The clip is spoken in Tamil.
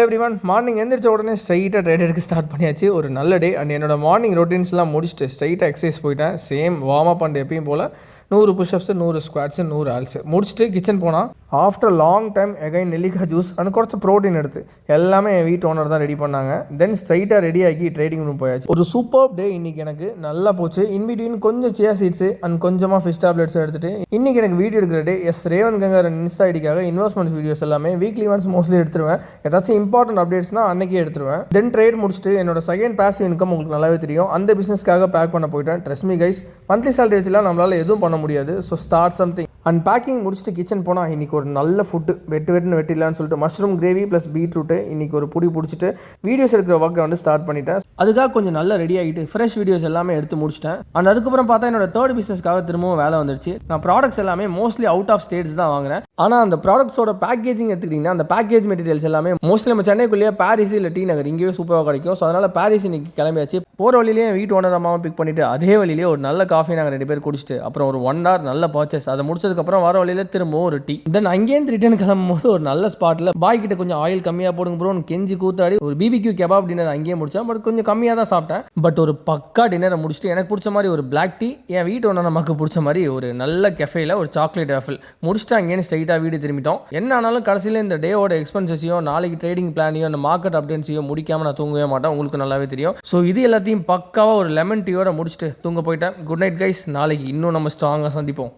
எவ்ரிவன் மார்னிங் எந்திரிச்ச உடனே ஸ்ட்ரைட்டாக ட்ரேட் எடுக்க ஸ்டார்ட் பண்ணியாச்சு. ஒரு நல்ல டே. அண்ட் என்னோட மார்னிங் ரொட்டீன்ஸ்லாம் முடிச்சுட்டு ஸ்ட்ரைட்டாக எக்ஸசைஸ் போயிட்டேன். சேம் வார்ம் அப் அண்ட் எப்பயும் போல் 100 புஷ்அப்ஸு 100 ஸ்குவாட்ஸு 100 ஆல்ஸு முடிச்சுட்டு கிச்சன் போனால் ஆஃப்டர் லாங் டைம் எகைன் நெல்லிக்காய் ஜூஸ் அண்ட் குறைச்ச ப்ரோட்டீன் எடுத்து எல்லாமே என் வீட்டு ஓனர் தான் ரெடி பண்ணாங்க. தென் ஸ்ட்ரைட்டாக ரெடி ஆகி ட்ரேடிங் ரூம் போயாச்சு. ஒரு சூப்பர் டே இன்றைக்கி எனக்கு நல்லா போச்சு. இன்பிட்வீன் கொஞ்சம் சியா சீட்ஸு அண்ட் கொஞ்சமாக ஃபிஷ் டேப்லெட்ஸ் எடுத்துகிட்டு இன்றைக்கி எனக்கு வீடியோ எடுக்கிற டே. ரேவன் கங்கர் இன்ஸ்டா ஐடிக்காக இன்வெஸ்ட்மெண்ட் வீடியோஸ் எல்லாமே வீக்லி ஒன்ஸ் மோஸ்ட்லி எடுத்துருவேன். ஏதாச்சும் இம்பார்ட்டன்ட் அப்டேட்ஸ்னால் அன்றைக்கே எடுத்துருவேன். தென் ட்ரேட் முடிச்சுட்டு என்னோட செகண்ட் பாசிவ் இன்கம் உங்களுக்கு நல்லாவே தெரியும். அந்த பிஸ்னஸ்க்காக பேக் பண்ண போயிட்டேன். Trust me guys, monthly salary வச்சுலாம் நம்மளால் எதுவும் பண்ண முடியாது. So start something. And packing முடிச்சுட்டு கிச்சன் போனால் இன்றைக்கி ஒரு நல்ல ஃபுட்டு வெட்டிடலான்னு சொல்லிட்டு மஷ்ரூம் கிரேவி ப்ளஸ் பீட்ரூட்டு இன்றைக்கி ஒரு புடி பிடிச்சிட்டு வீடியோஸ் எடுக்கிற ஒர்க்கை வந்து ஸ்டார்ட் பண்ணிட்டேன். அதுக்காக கொஞ்சம் நல்லா ரெடி ஆகிட்டு ஃப்ரெஷ் வீடியோஸ் எல்லாமே எடுத்து முடிச்சிட்டேன். அண்ட் அதுக்கப்புறம் பார்த்தா என்னோட தேர்ட் பிஸ்னஸ்க்காக திரும்பவும் வேலை வந்துருச்சு. நான் ப்ராடக்ட்ஸ் எல்லாமே மோஸ்ட்லி அவுட் ஆஃப் ஸ்டேட்ஸ் தான் வாங்கினேன். ஆனால் அந்த ப்ராடக்ட்ஸோட பேக்கேஜிங் எடுத்துக்கிட்டிங்கன்னா அந்த பேக்கேஜ் மெட்டீரியல்ஸ் எல்லாமே மோஸ்ட்லி நம்ம சென்னைக்குள்ளேயே பாரிஸ் இல்லை டி நகர் இங்கேயே சூப்பராக கிடைக்கும். ஸோ அதனால் பாரிஸ் இன்றைக்கி கிளம்பியாச்சு. போகிற வழியிலேயே வீட்டு ஓனர் அம்மாவை பிக் பண்ணிவிட்டு அதே வழியிலேயே ஒரு நல்ல காஃபி நாங்கள் 2 பேர் குடிச்சிட்டு அப்புறம் ஒரு 1 hour நல்ல பர்ச்சேஸ். அதை முடிச்சதுக்கப்புறம் வர வழியில் திரும்பவும் ஒரு டீ. தென் அங்கேருந்து ரிட்டர்ன் கிளம்பும் போது ஒரு நல்ல ஸ்பாட்டில் பாய் கிட்ட கொஞ்சம் ஆயில் கம்மியாக போடுங்க ப்ரோ கெஞ்சி கூத்தாடி ஒரு பிபிக்யூ கெபாப் டின்னர் அங்கேயே முடித்தேன். பட் கொஞ்சம் கம்மியாக தான் சாப்பிட்டேன். பட் ஒரு பக்கா டின்னரை முடிச்சுட்டு எனக்கு பிடிச்ச மாதிரி ஒரு பிளாக் டீ, என் வீட்டு ஓனர் நமக்கு பிடிச்ச மாதிரி ஒரு நல்ல கெஃபேயில் ஒரு சாக்லேட் வாஃபிள் முடிச்சுட்டு அங்கேயே ஸ்ட்ரைட்டாக வீடு திரும்பிட்டோம். என்ன ஆனாலும் கடைசியில் இந்த டேவோட எக்ஸ்பென்சஸையும் நாளைக்கு ட்ரேடிங் பிளானையும் அந்த மார்க்கெட் அப்டேட்ஸையும் முடிக்காமல் நான் தூங்கவே மாட்டேன். உங்களுக்கு நல்லாவே தெரியும். ஸோ இது எல்லாத்தையும் பக்காவாக ஒரு லெமன் டீயோட முடிச்சுட்டு தூங்க போயிட்டேன். Good night guys. நாளைக்கு இன்னும் நம்ம ஸ்ட்ராங்காக சந்திப்போம்.